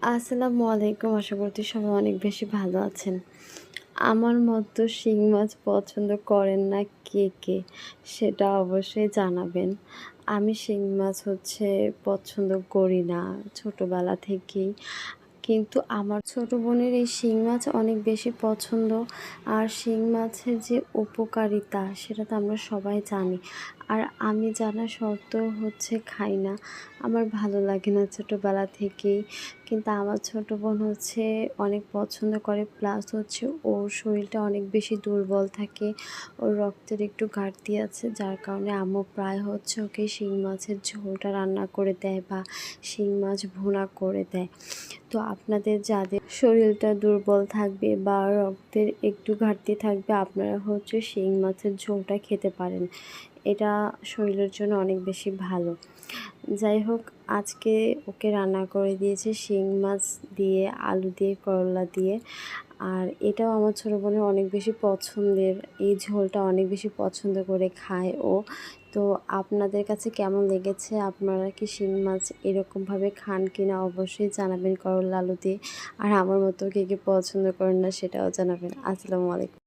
আসসালামু আলাইকুম। আশা করছি সবাই অনেক বেশি ভালো আছেন। আমার মতো শিং মাছ পছন্দ করেন না কে, কে? সেটা অবশ্যই জানাবেন। আমি শিং মাছ পছন্দ করি না ছোটবেলা থেকেই। কিন্তু আমার ছোট বোনের এই শিং মাছ অনেক বেশি পছন্দ। আর শিং মাছের যে উপকারিতা সেটা তো আমরা সবাই জানি। আর আমি জানা সত্ত্বেও খাই না। আমার ভালো লাগে না ছোটবেলা থেকেই। কিন্তু আমার ছোট বোন অনেক পছন্দ করে। প্লাস ওর শরীরটা অনেক বেশি দুর্বল থাকে। ওর রক্তের একটু ঘাটতি আছে, যার কারণে আম্মু প্রায় ওকে শিং মাছের ঝোলটা রান্না করে দেয় বা শিং মাছ ভুনা করে দেয়। তো আপনাদের যাদের শরীরটা দুর্বল থাকবে বা রক্তের একটু ঘাটতি থাকবে, আপনারা শিং মাছের ঝোলটা খেতে পারেন। এটা শরীরের জন্য অনেক বেশি ভালো। যাই হোক, আজকে ওকে রান্না করে দিয়েছে শিং মাছ দিয়ে, আলু দিয়ে, করলা দিয়ে। আর এটাও আমার ছোটো বোনের অনেক বেশি পছন্দের। এই ঝোলটা অনেক বেশি পছন্দ করে খায় ও। তো আপনাদের কাছে কেমন লেগেছে? আপনারা কি শিং মাছ এরকমভাবে খান কিনা অবশ্যই জানাবেন করলা আলু দিয়ে। আর আমার মতো কে কে পছন্দ করেন না সেটাও জানাবেন। আসসালামু আলাইকুম।